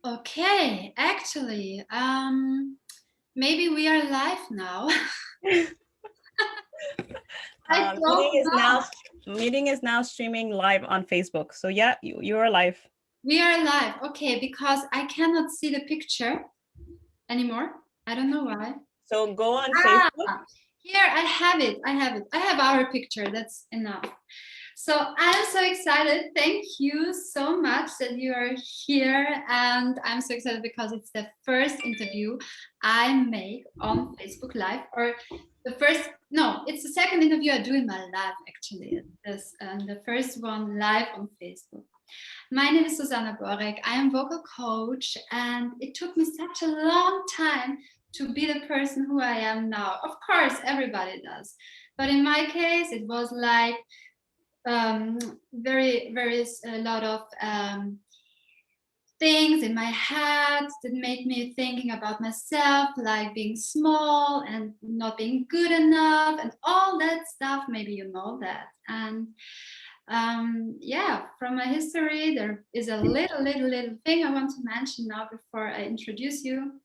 Okay, actually, maybe we are live now. I Meeting don't is now know. meeting is now streaming live on Facebook. So yeah, you are live. We are live. Okay, because I cannot see the picture anymore. I don't know why. So go on Facebook. Ah, here I have it. I have it. I have our picture. That's enough. So I'm so excited. Thank you so much that you are here. And I'm so excited because it's the first interview I make on Facebook Live, or it's the second interview I do in my life, actually. The first one live on Facebook. My name is Susanna Borek. I am vocal coach, and it took me such a long time to be the person who I am now. Of course, everybody does. But in my case, it was like very a lot of things in my head that made me thinking about myself, like being small and not being good enough and all that stuff. Maybe you know that. And from my history, there is a little thing I want to mention now before I introduce you.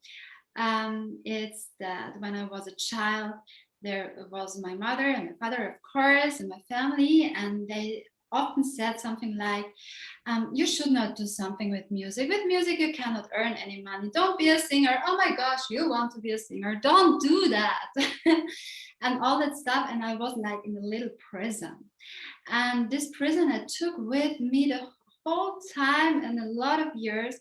It's that when I was a child, there was my mother and my father, of course, and my family, and they often said something like, you should not do something with music. With music, you cannot earn any money. Don't be a singer. Oh my gosh, you want to be a singer. Don't do that. And all that stuff. And I was like in a little prison. And this prison I took with me the whole time and a lot of years.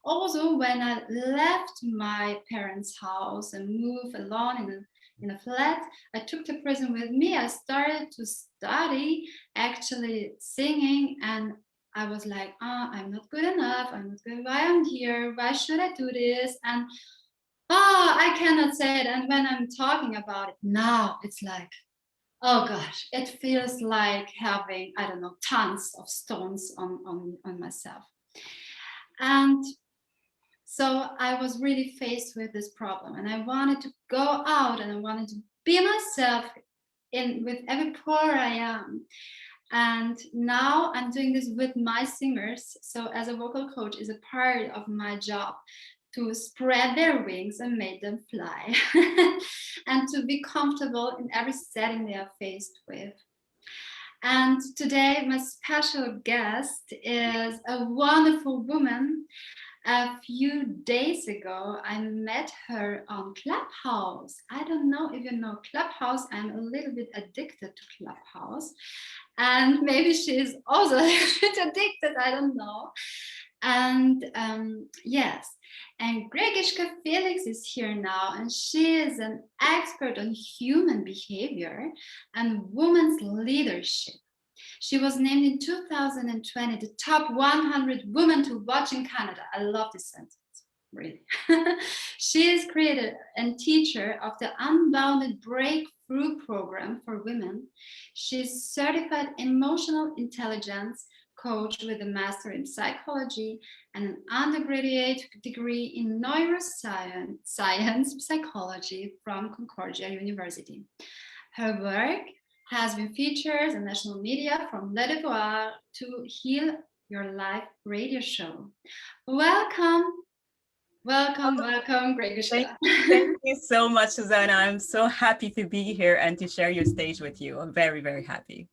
Also, when I left my parents' house and moved alone in a flat, I took the prison with me. I started to study actually singing, and I was like, I'm not good enough. I'm not good. Why I'm here? Why should I do this? And I cannot say it. And when I'm talking about it now, it's like, oh gosh, it feels like having, I don't know, tons of stones on myself. And so I was really faced with this problem, and I wanted to go out and I wanted to be myself with every pore I am. And now I'm doing this with my singers. So as a vocal coach is a part of my job to spread their wings and make them fly and to be comfortable in every setting they are faced with. And today my special guest is a wonderful woman. A few days ago, I met her on Clubhouse. I don't know if you know Clubhouse. I'm a little bit addicted to Clubhouse. And maybe she is also a little bit addicted, I don't know. And yes, and Greguyschka Félix is here now, and she is an expert on human behavior and women's leadership. She was named in 2020 the top 100 women to watch in Canada. I love this sentence, really. She is creator and teacher of the Unbounded Breakthrough Program for Women. She's certified emotional intelligence coach with a master in psychology and an undergraduate degree in neuroscience psychology from Concordia University. Her work has been featured in national media from Le Devoir to Heal Your Life radio show. Welcome, welcome, Greguyschka. Thank you so much, Susanna. I'm so happy to be here and to share your stage with you. I'm very, very happy.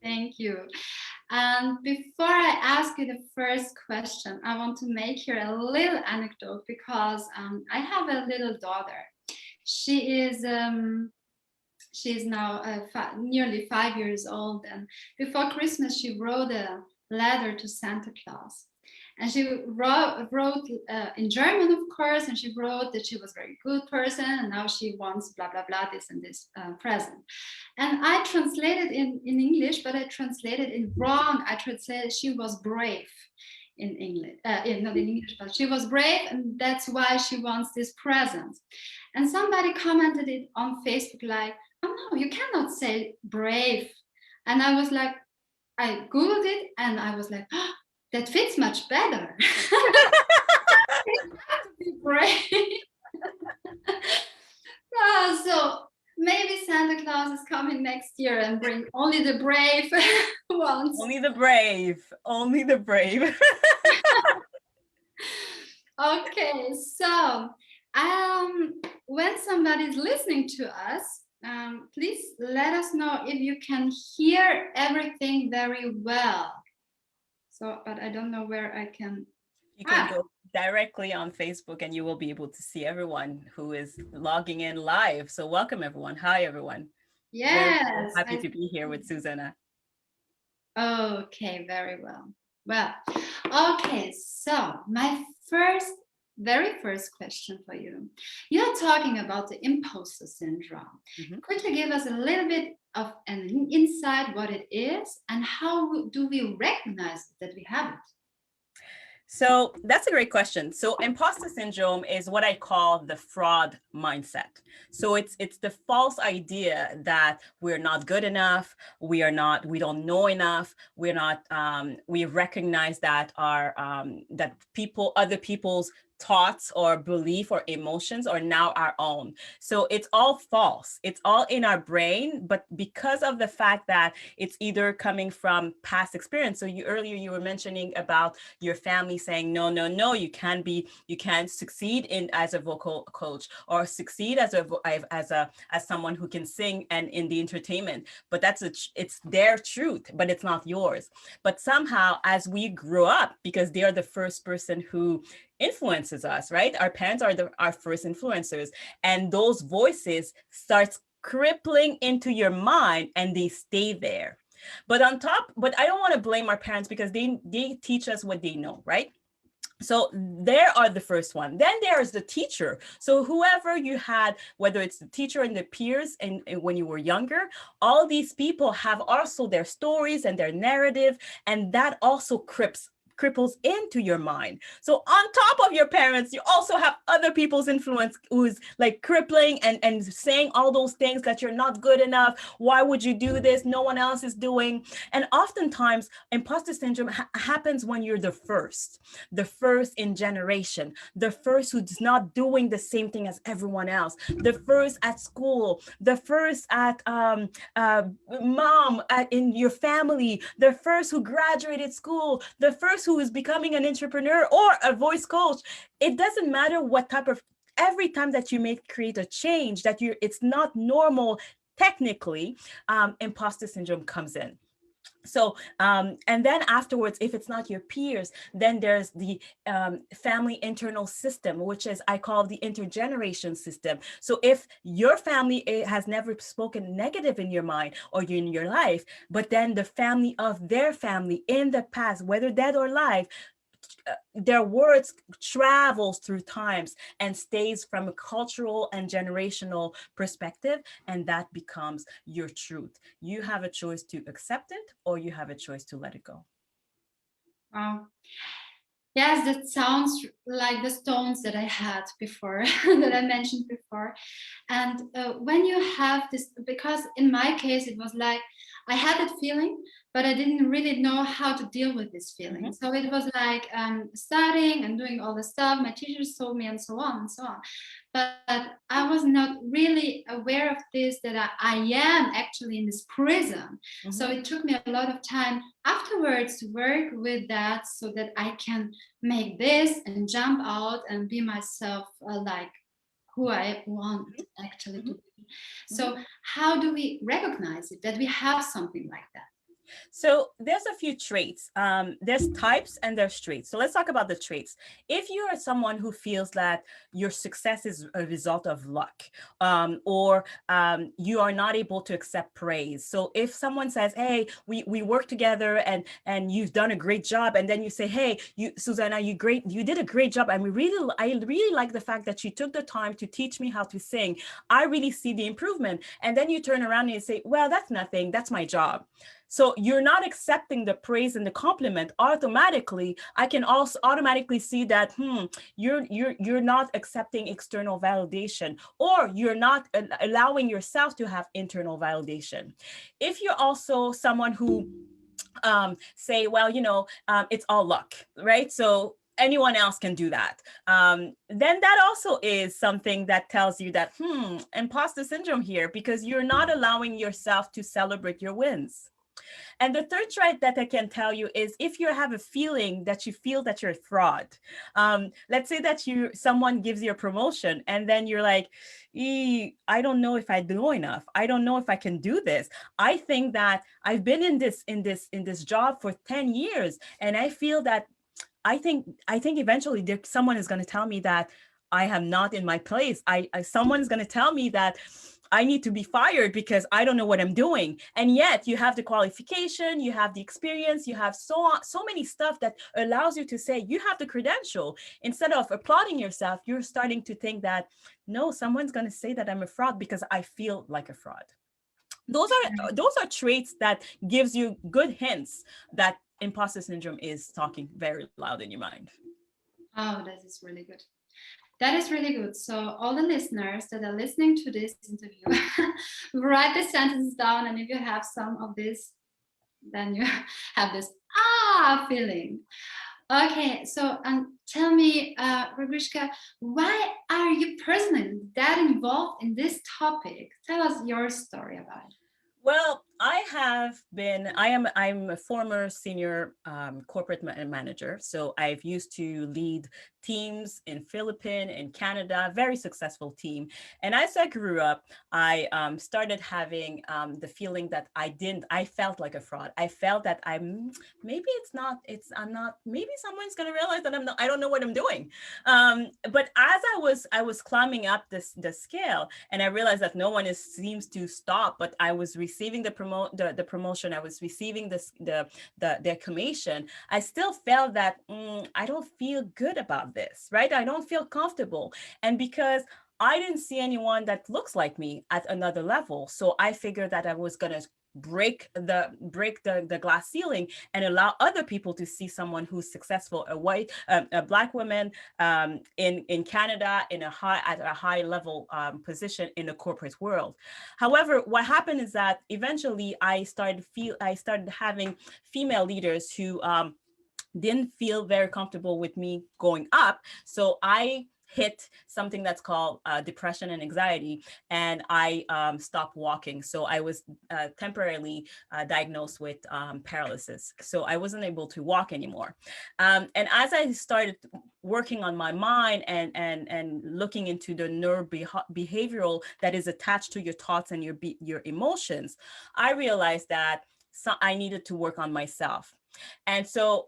Thank you. And before I ask you the first question, I want to make here a little anecdote because I have a little daughter. She is now nearly 5 years old, and before Christmas she wrote a letter to Santa Claus, and she wrote in German, of course, and she wrote that she was a very good person and now she wants blah blah blah this and this present. And I translated in English, but I translated it wrong. I translated she was brave in English, not in English, but she was brave, and that's why she wants this present. And somebody commented it on Facebook like, oh no, you cannot say brave. And I was like, I Googled it and I was like, oh, that fits much better. To be brave. So maybe Santa Claus is coming next year and bring only the brave ones. Only the brave. Only the brave. Okay, so when somebody's listening to us, please let us know if you can hear everything very well. So, but I don't know where I can. You can Ah, go directly on Facebook and you will be able to see everyone who is logging in live. So welcome everyone. Hi everyone. Very yes. happy to be here with Susanna. Okay, very well. Well, okay, so my very first question for you. You're talking about the imposter syndrome. Mhm. Could you give us a little bit of an insight what it is and how do we recognize that we have it? So that's a great question. So imposter syndrome is what I call the fraud mindset. So it's the false idea that we're not good enough, we don't know enough, we recognize that that other people's thoughts or belief or emotions are now our own. So it's all false. It's all in our brain, but because of the fact that it's either coming from past experience. So you were mentioning about your family saying, no, no, no, you can't succeed in as a vocal coach or succeed as someone who can sing and in the entertainment. But it's their truth, but it's not yours. But somehow as we grow up, because they are the first person who influences us, right? Our parents are our first influencers, and those voices starts crippling into your mind and they stay there. But I don't want to blame our parents because they teach us what they know, right? So there are the first one. Then there's the teacher. So whoever you had, whether it's the teacher and the peers and when you were younger, all these people have also their stories and their narrative, and that also cripples into your mind. So on top of your parents, you also have other people's influence who's like crippling and saying all those things that you're not good enough. Why would you do this? No one else is doing. And oftentimes imposter syndrome happens when you're the first in generation, the first who's not doing the same thing as everyone else, the first at school, the first at in your family, the first who graduated school, the first who is becoming an entrepreneur or a voice coach. It doesn't matter what type of, every time that you may create a change that it's not normal technically, imposter syndrome comes in. So and then afterwards, if it's not your peers, then there's the family internal system, which is I call the intergeneration system. So if your family has never spoken negative in your mind or in your life, but then the family of their family in the past, whether dead or alive, their words travels through times and stays from a cultural and generational perspective, and that becomes your truth. You have a choice to accept it or you have a choice to let it go. Wow. Yes, that sounds like the stones that I had before, that I mentioned before. And when you have this, because in my case, it was like I had that feeling, but I didn't really know how to deal with this feeling. Mm-hmm. So it was like studying and doing all the stuff. My teachers told me and so on and so on. But I was not really aware of this, that I am actually in this prison. Mm-hmm. So it took me a lot of time afterwards to work with that so that I can make this and jump out and be myself, like who I want actually to be. So how do we recognize it, that we have something like that? So there's a few traits. There's types and there's traits. So let's talk about the traits. If you are someone who feels that your success is a result of luck, or you are not able to accept praise. So if someone says, "Hey, we work together and you've done a great job," and then you say, "Hey, Susanna, you did a great job, and I really like the fact that you took the time to teach me how to sing. I really see the improvement." And then you turn around and you say, "Well, that's nothing. That's my job." So you're not accepting the praise and the compliment automatically. I can also automatically see that you're not accepting external validation, or you're not allowing yourself to have internal validation. If you're also someone who say, well, it's all luck, right? So anyone else can do that. Then that also is something that tells you that imposter syndrome here, because you're not allowing yourself to celebrate your wins. And the third trait that I can tell you is if you have a feeling that you feel that you're a fraud. Let's say that someone gives you a promotion and then you're like, I don't know if I know enough. I don't know if I can do this. I think that I've been in this job for 10 years and I feel that I think eventually someone is going to tell me that I am not in my place. Someone's going to tell me that I need to be fired because I don't know what I'm doing. And yet you have the qualification, you have the experience, you have so many stuff that allows you to say you have the credential. Instead of applauding yourself, you're starting to think that no, someone's going to say that I'm a fraud because I feel like a fraud. Those are traits that gives you good hints that imposter syndrome is talking very loud in your mind. Oh, that is really good. That is really good. So all the listeners that are listening to this interview, write the sentences down. And if you have some of this, then you have this feeling. Okay, so tell me, Greguyschka, why are you personally that involved in this topic? Tell us your story about it. Well, I'm a former senior corporate manager. So I've used to lead teams in Philippines, in Canada, very successful team. And as I grew up, I started having the feeling that I felt like a fraud. I felt that maybe someone's going to realize that I don't know what I'm doing. But as I was climbing up the scale and I realized that no one seems to stop, but I was receiving the promotion, I was receiving the commission, I still felt that I don't feel good about this, right? I don't feel comfortable. And because I didn't see anyone that looks like me at another level, so I figured that I was going to break the glass ceiling and allow other people to see someone who's successful, a black woman in Canada at a high level position in the corporate world. However, what happened is that eventually I started having female leaders who didn't feel very comfortable with me going up. So I hit something that's called depression and anxiety, and I stopped walking. So I was temporarily diagnosed with paralysis. So I wasn't able to walk anymore. And as I started working on my mind and looking into the behavioral that is attached to your thoughts and your emotions, I realized that I needed to work on myself. And so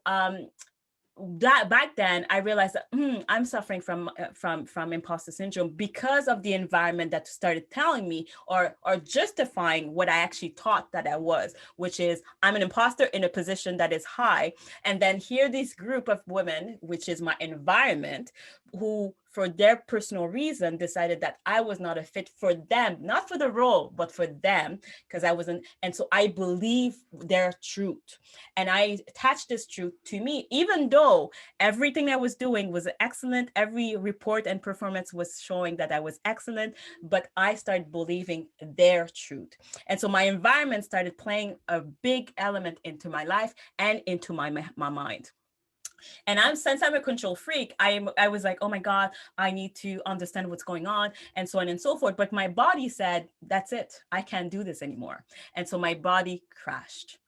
that back then I realized that I'm suffering from imposter syndrome because of the environment that started telling me or justifying what I actually thought that I was, which is I'm an imposter in a position that is high. And then here this group of women, which is my environment, who for their personal reason decided that I was not a fit for them, not for the role, but for them, because I wasn't. And so I believe their truth. And I attached this truth to me, even though everything I was doing was excellent. Every report and performance was showing that I was excellent, but I started believing their truth. And so my environment started playing a big element into my life and into my mind. And since I'm a control freak, I was like, oh my God, I need to understand what's going on, and so on and so forth. But my body said, that's it, I can't do this anymore. And so my body crashed.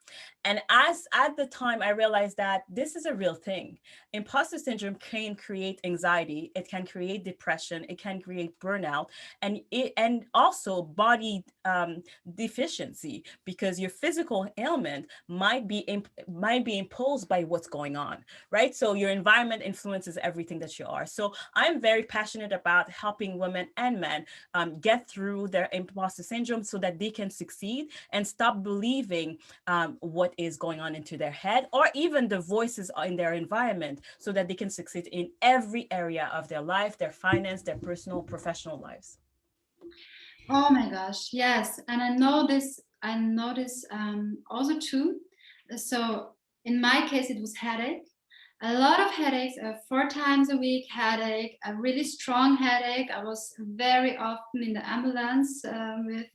And at the time, I realized that this is a real thing. Imposter syndrome can create anxiety. It can create depression. It can create burnout, and also body deficiency, because your physical ailment might be imposed by what's going on, right? So your environment influences everything that you are. So I'm very passionate about helping women and men get through their imposter syndrome so that they can succeed and stop believing what is going on into their head, or even the voices in their environment, so that they can succeed in every area of their life, their finance, their personal, professional lives. Oh my gosh, yes. And I know this also too. So in my case, it was headache. A lot of headaches, 4 times a week headache, a really strong headache. I was very often in the ambulance with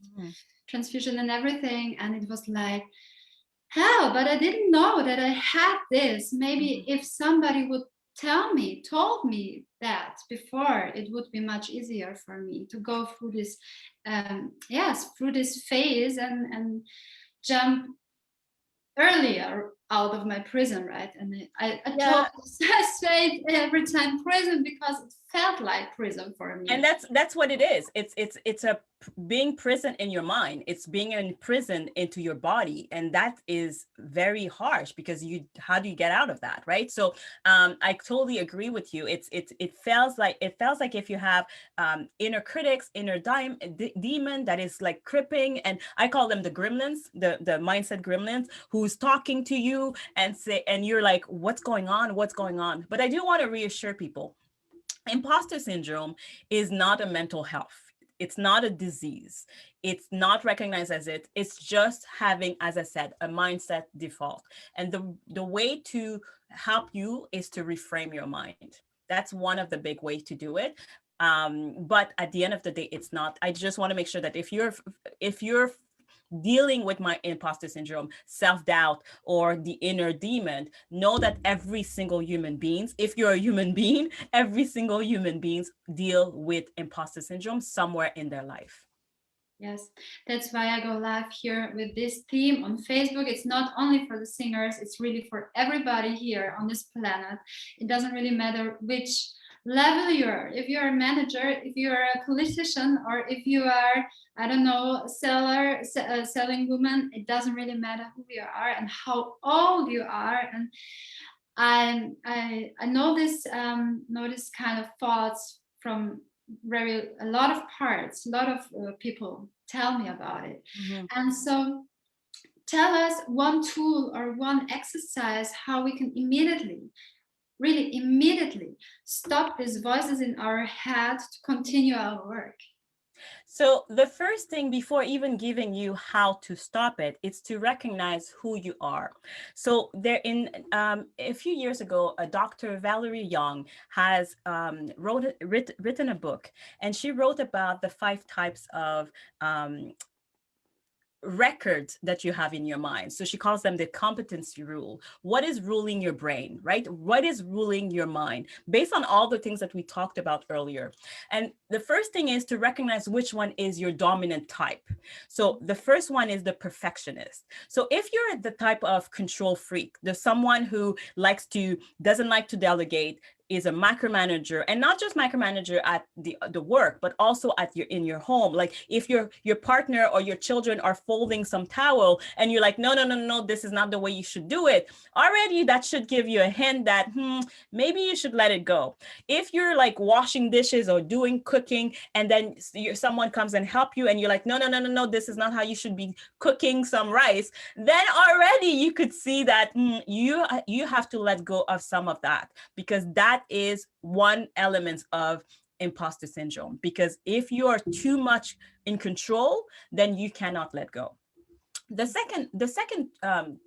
transfusion and everything. And it was like, hell, but I didn't know that I had this. Maybe if somebody would told me that before, it would be much easier for me to go through this, through this phase and jump earlier out of my prison, right? And I Yeah. told I say every time prison because it felt like prison for me. And that's what it is. It's a being prison in your mind. It's being in prison into your body, and that is very harsh because how do you get out of that, right? So I totally agree with you. It feels like if you have inner critics, demon that is like cripping, and I call them the gremlins, the mindset gremlins, who's talking to you and you're like, what's going on? What's going on? But I do want to reassure people. Imposter syndrome is not a mental health. It's not a disease. It's not recognized as it. It's just having, as I said, a mindset default. And the way to help you is to reframe your mind. That's one of the big ways to do it. But at the end of the day, it's not. I just want to make sure that if you're dealing with my imposter syndrome, self-doubt, or the inner demon, know that every single human beings, if you're a human being, every single human beings deal with imposter syndrome somewhere in their life. Yes, that's why I go live here with this theme on Facebook. It's not only for the singers, it's really for everybody here on this planet. It doesn't really matter which level you are. If you're a manager, if you're a politician, or if you are, I don't know, selling woman, it doesn't really matter who you are and how old you are. And I know this kind of thoughts from a lot of parts, a lot of people tell me about it. Mm-hmm. And so tell us one tool or one exercise how we can really immediately stop these voices in our head to continue our work. So the first thing before even giving you how to stop it, is to recognize who you are. So a few years ago, a Dr. Valerie Young has written a book, and she wrote about the 5 types of records that you have in your mind. So she calls them the competency rule. What is ruling your brain, right? What is ruling your mind based on all the things that we talked about earlier? And the first thing is to recognize which one is your dominant type. So the first one is the perfectionist. So if you're the type of control freak, there's someone who doesn't like to delegate, is a micromanager, and not just micromanager at the work, but also in your home. Like if your partner or your children are folding some towel and you're like, no, this is not the way you should do it. Already that should give you a hint that maybe you should let it go. If you're like washing dishes or doing cooking, and then someone comes and help you and you're like, no, this is not how you should be cooking some rice, then already you could see that you have to let go of some of that, because that is one element of imposter syndrome. Because if you are too much in control, then you cannot let go. The second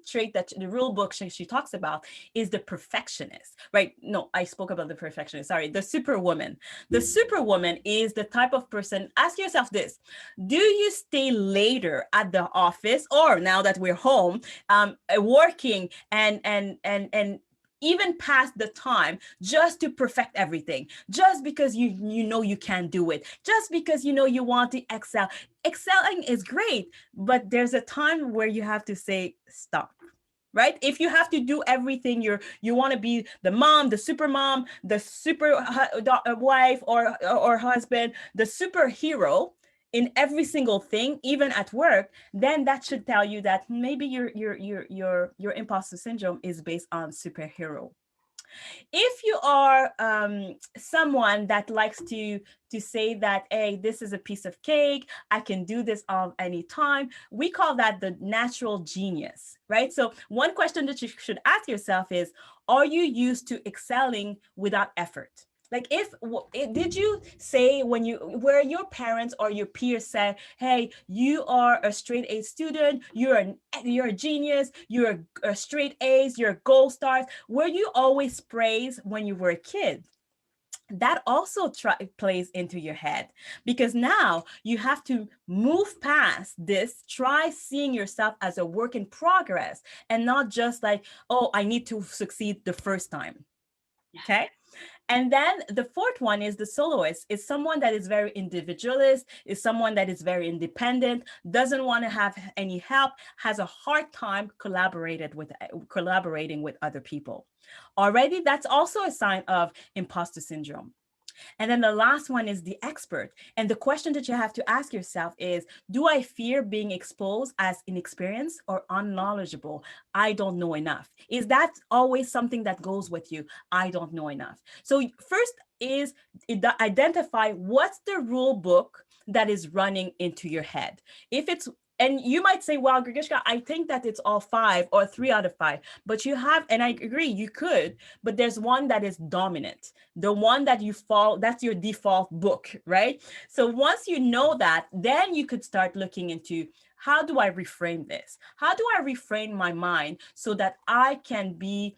trait that the rule book she talks about is the perfectionist, right? No, I spoke about the perfectionist. Sorry, the superwoman. The superwoman is the type of person. Ask yourself this: do you stay later at the office, or now that we're home, working and even past the time, just to perfect everything, just because you know you can do it, just because you know you want to excel. Excelling is great, but there's a time where you have to say stop. Right? If you have to do everything, you want to be the mom, the super mom, the super wife or husband, the superhero in every single thing, even at work, then that should tell you that maybe your imposter syndrome is based on superhero. If you are someone that likes to say that, hey, this is a piece of cake, I can do this all anytime, we call that the natural genius, right? So one question that you should ask yourself is, are you used to excelling without effort? Like did you say where your parents or your peers said, hey, you are a straight A student, you're a genius, you're a straight A's, you're gold stars, were you always praised when you were a kid? That also plays into your head, because now you have to move past this, try seeing yourself as a work in progress and not just like, oh, I need to succeed the first time. Okay. And then the fourth one is the soloist, is someone that is very individualist, is someone that is very independent, doesn't want to have any help, has a hard time collaborating with other people. Already, that's also a sign of imposter syndrome. And then the last one is the expert. And the question that you have to ask yourself is, do I fear being exposed as inexperienced or unknowledgeable? I don't know enough. Is that always something that goes with you? I don't know enough. So first is identify what's the rule book that is running into your head. If it's, and you might say, well, Greguyschka, I think that it's all 5 or 3 out of 5, but you have, and I agree, you could, but there's one that is dominant, the one that you fall, that's your default book, right? So once you know that, then you could start looking into, how do I reframe this? How do I reframe my mind so that I can be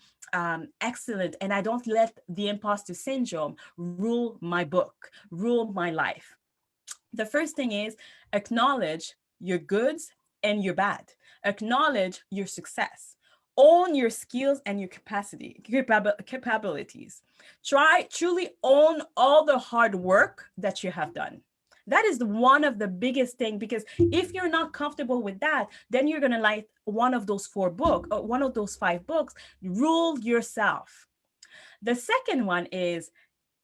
excellent and I don't let the imposter syndrome rule my book, rule my life? The first thing is acknowledge your goods and your bad. Acknowledge your success. Own your skills and your capabilities. Truly own all the hard work that you have done. That is one of the biggest thing, because if you're not comfortable with that, then you're going to like one of those 4 books or one of those 5 books, rule yourself. The second one is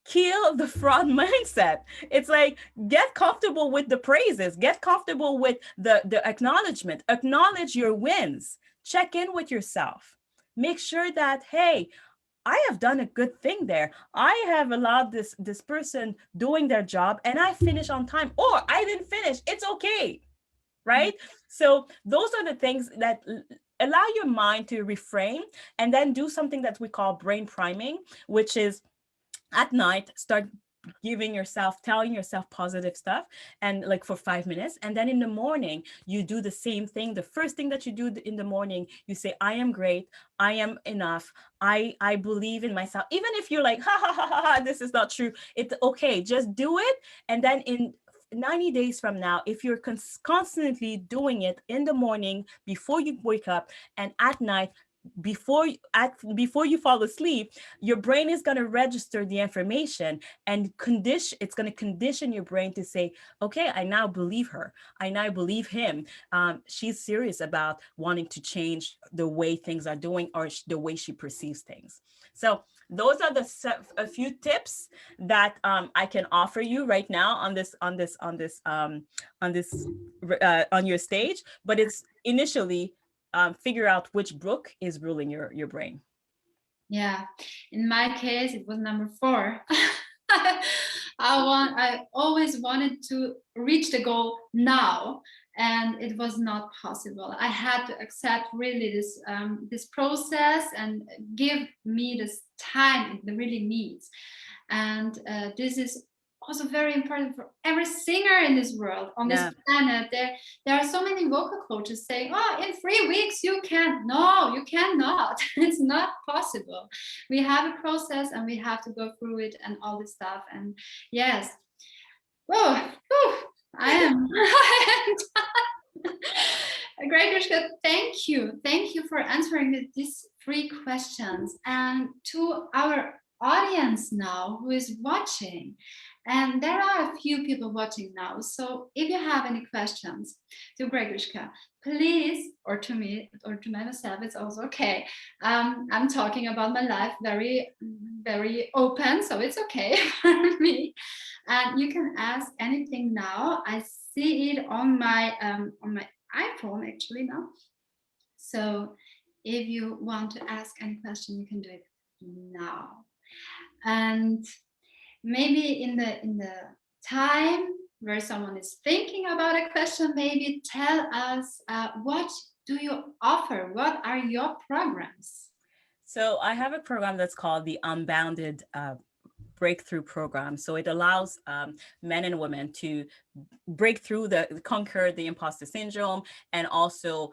kill the fraud mindset. It's like, get comfortable with the praises, get comfortable with the acknowledgement, acknowledge your wins, check in with yourself, make sure that, hey, I have done a good thing there. I have allowed this person doing their job and I finish on time, or I didn't finish. It's okay, right? So those are the things that allow your mind to reframe, and then do something that we call brain priming, which is at night, start telling yourself positive stuff, and like for 5 minutes. And then in the morning, you do the same thing. The first thing that you do in the morning, you say, I am great. I am enough. I believe in myself. Even if you're like, ha, ha, ha, ha, ha, this is not true. It's okay. Just do it. And then in 90 days from now, if you're constantly doing it in the morning before you wake up and at night, before you fall asleep, your brain is going to register the information and it's going to condition your brain to say, okay, I now believe her, I now believe him, she's serious about wanting to change the way things are doing, or the way she perceives things. So those are a few tips that I can offer you right now on your stage. But it's initially figure out which book is ruling your brain. Yeah, in my case, it was number 4. I always wanted to reach the goal now, and it was not possible. I had to accept really this process and give me this time it really needs. And this is also very important for every singer in this world, on this planet. There are so many vocal coaches saying, oh, in 3 weeks you can. No, you cannot. It's not possible. We have a process and we have to go through it and all this stuff. And yes, I am Greguyschka, thank you for answering these 3 questions. And to our audience now who is watching, and there are a few people watching now, so if you have any questions to Greguyschka, please, or to me, or to myself, it's also okay. I'm talking about my life very, very open, so it's okay for me. And you can ask anything now. I see it on my iPhone actually now. So if you want to ask any question, you can do it now. And maybe in the time where someone is thinking about a question, maybe tell us what do you offer? What are your programs? So I have a program that's called the Unbounded Breakthrough Program. So it allows men and women to conquer the imposter syndrome, and also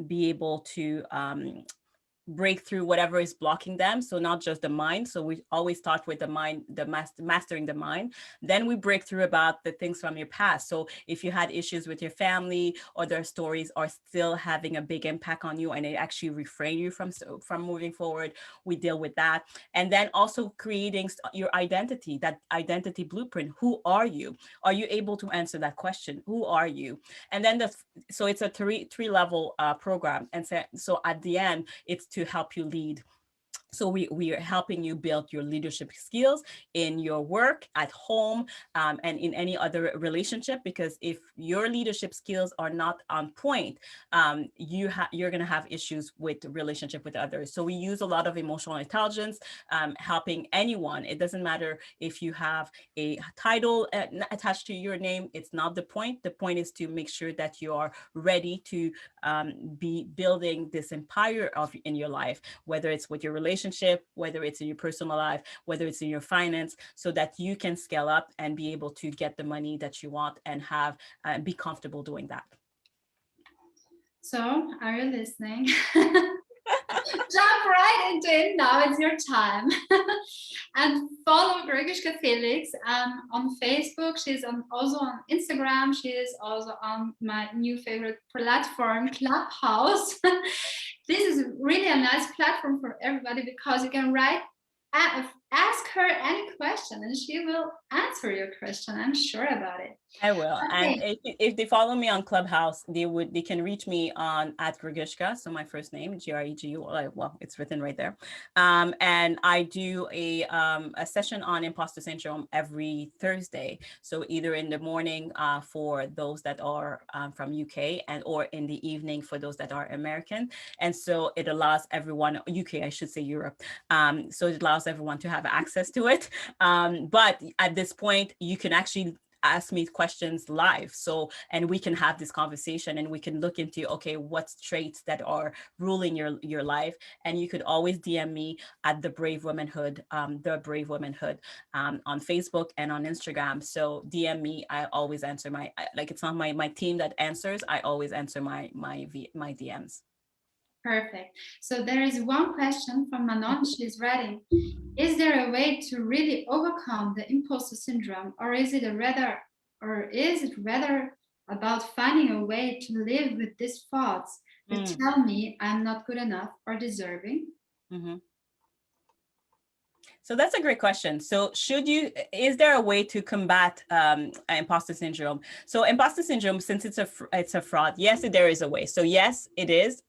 be able to break through whatever is blocking them. So not just the mind. So we always start with the mind, mastering the mind. Then we break through about the things from your past. So if you had issues with your family, or their stories are still having a big impact on you and it actually refrain you from moving forward, we deal with that. And then also creating your identity, that identity blueprint. Who are you? Are you able to answer that question? Who are you? And then so it's a three level program. And so at the end, it's to help you lead. So we are helping you build your leadership skills in your work, at home, and in any other relationship. Because if your leadership skills are not on point, you're going to have issues with relationship with others. So we use a lot of emotional intelligence, helping anyone. It doesn't matter if you have a title attached to your name. It's not the point. The point is to make sure that you are ready to be building this empire in your life, whether it's with your relationship, whether it's in your personal life, whether it's in your finance, so that you can scale up and be able to get the money that you want and have be comfortable doing that. So, are you listening? Jump right into it now. It's your time. And follow Greguyschka Félix on Facebook. She's also on Instagram. She is also on my new favorite platform, Clubhouse. This is really a nice platform for everybody because you can ask her any question and she will answer your question. I'm sure about it. I will. Okay. And if they follow me on Clubhouse, they can reach me on at Greguyschka. So my first name, Gregu. Well, it's written right there. And I do a session on imposter syndrome every Thursday. So either in the morning for those that are from UK, and or in the evening for those that are American. And so it allows everyone, UK, I should say Europe. So it allows everyone to have access to it. But at this point, you can actually ask me questions live. So, and we can have this conversation and we can look into, okay, what's traits that are ruling your life. And you could always DM me at the Brave Womanhood on Facebook and on Instagram. So DM me, I always answer like, it's not my team that answers. I always answer my DMs. Perfect. So there is one question from Manon. She's writing, is there a way to really overcome the imposter syndrome, or is it rather about finding a way to live with these thoughts that tell me I'm not good enough or deserving? Mm-hmm. So that's a great question. So is there a way to combat imposter syndrome? So imposter syndrome, since it's a fraud, yes, there is a way. So yes, it is,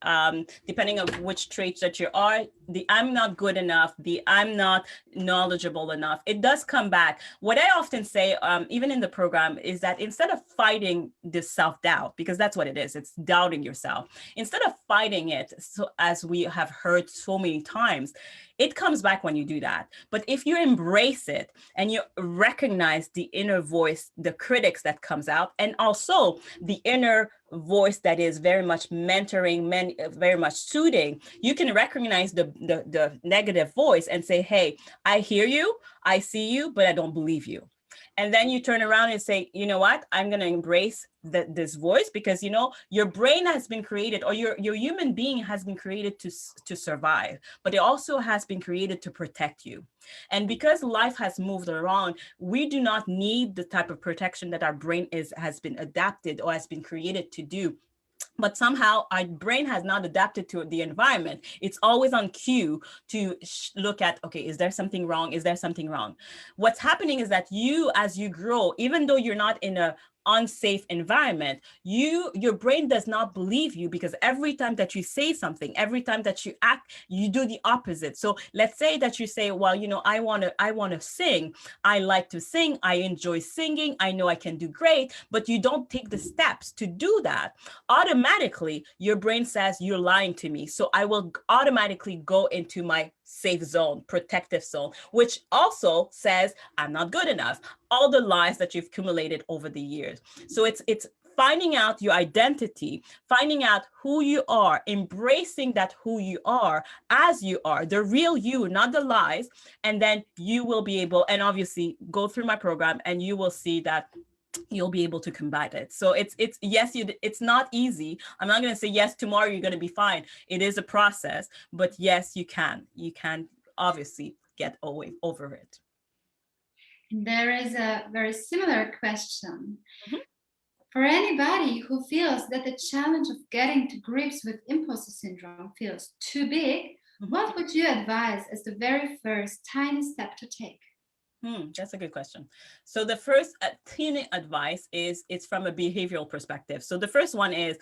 depending on which traits that you are, the I'm not good enough, the I'm not knowledgeable enough, it does come back. What I often say, even in the program, is that instead of fighting this self-doubt, because that's what it is, it's doubting yourself, instead of fighting it, so as we have heard so many times, it comes back when you do that. But if you embrace it and you recognize the inner voice, the critics that comes out, and also the inner voice that is very much mentoring, very much soothing, you can recognize the negative voice and say, hey, I hear you, I see you, but I don't believe you. And then you turn around and say, you know what, I'm going to embrace this voice, because, you know, your brain has been created, or your human being has been created to survive, but it also has been created to protect you. And because life has moved around, we do not need the type of protection that our brain has been adapted or has been created to do. But somehow our brain has not adapted to the environment. It's always on cue to look at, okay, is there something wrong? Is there something wrong? What's happening is that you, as you grow, even though you're not in a unsafe environment, your brain does not believe you, because every time that you say something, every time that you act, you do the opposite. So let's say that you say, well, you know, I want to sing. I like to sing. I enjoy singing. I know I can do great, but you don't take the steps to do that. Automatically, your brain says, you're lying to me. So I will automatically go into my safe zone, protective zone, which also says, I'm not good enough. All the lies that you've accumulated over the years. So it's finding out your identity, finding out who you are, embracing that who you are as you are, the real you, not the lies. And then you will be able, and obviously go through my program and you will see that you'll be able to combat it. So it's yes, it's not easy. I'm not going to say yes, tomorrow you're going to be fine. It is a process, but yes, you can obviously get over it. There is a very similar question. Mhm. For anybody who feels that the challenge of getting to grips with imposter syndrome feels too big, what would you advise as the very first tiny step to take? That's a good question. So the first teeny advice is it's from a behavioral perspective. So the first one is,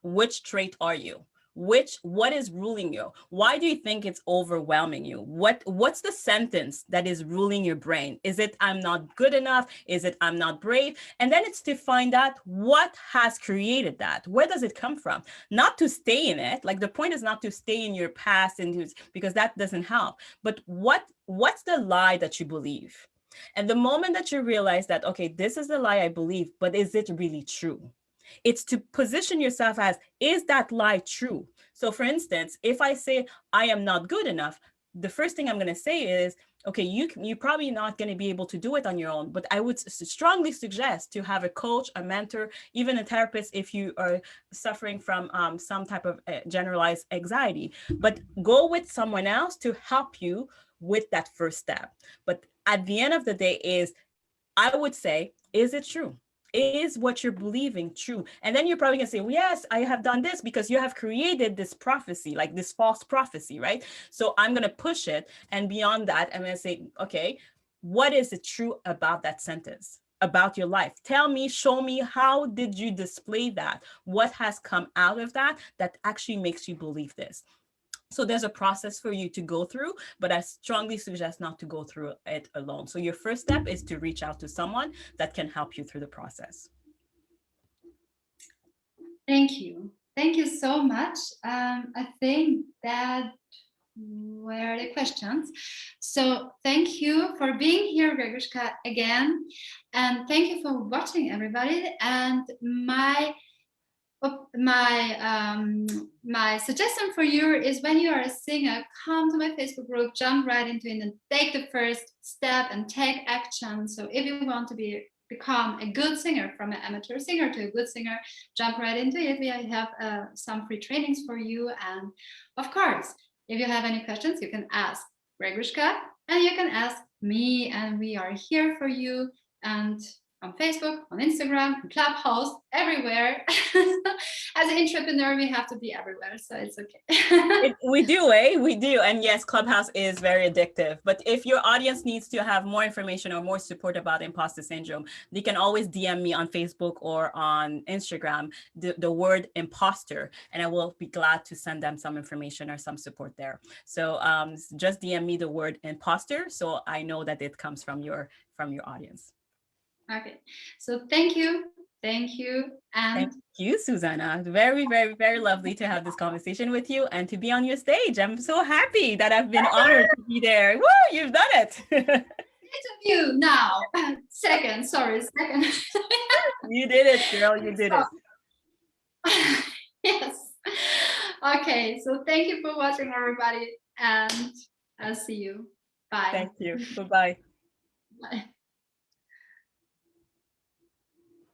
which trait are you? What is ruling you? Why do you think it's overwhelming you? What's the sentence that is ruling your brain? Is it I'm not good enough? Is it I'm not brave? And then it's to find out what has created that. Where does it come from? Not to stay in it. Like the point is not to stay in your past and because that doesn't help. But what's the lie that you believe? And the moment that you realize that, okay, this is the lie I believe, but is it really true? It's to position yourself as, is that lie true? So for instance, if I say I am not good enough, the first thing I'm going to say is, okay, you're probably not going to be able to do it on your own, but I would strongly suggest to have a coach, a mentor, even a therapist if you are suffering from some type of generalized anxiety. But go with someone else to help you with that first step. But at the end of the day I would say, is it true? Is what you're believing true? And then you're probably gonna say, well, yes, I have done this because you have created this prophecy, like this false prophecy, right? So I'm gonna push it. And beyond that, I'm gonna say, okay, what is it true about that sentence? About your life? Tell me, show me, how did you display that? What has come out of that actually makes you believe this? So there's a process for you to go through, but I strongly suggest not to go through it alone. So your first step is to reach out to someone that can help you through the process. Thank you. Thank you so much. I think that were the questions. So thank you for being here, Greguyschka, again. And thank you for watching, everybody. And my suggestion for you is, when you are a singer, come to my Facebook group, jump right into it and take the first step and take action. So if you want to become a good singer, from an amateur singer to a good singer, jump right into it. We have some free trainings for you. And of course, if you have any questions, you can ask Greguyschka and you can ask me, and we are here for you. And on Facebook, on Instagram, on Clubhouse, everywhere. As an entrepreneur, we have to be everywhere, so it's okay. We do, eh? We do. And yes, Clubhouse is very addictive. But if your audience needs to have more information or more support about imposter syndrome, they can always DM me on Facebook or on Instagram, the word imposter, and I will be glad to send them some information or some support there. So just DM me the word imposter, so I know that it comes from your audience. Okay, so thank you. Thank you. And thank you, Susanna. Very, very, very lovely to have this conversation with you and to be on your stage. I'm so happy that I've been honored to be there. Woo, you've done it. Interview now. Second. You did it, girl. You did it. Yes. Okay, so thank you for watching, everybody, and I'll see you. Bye. Thank you. Bye-bye. Bye.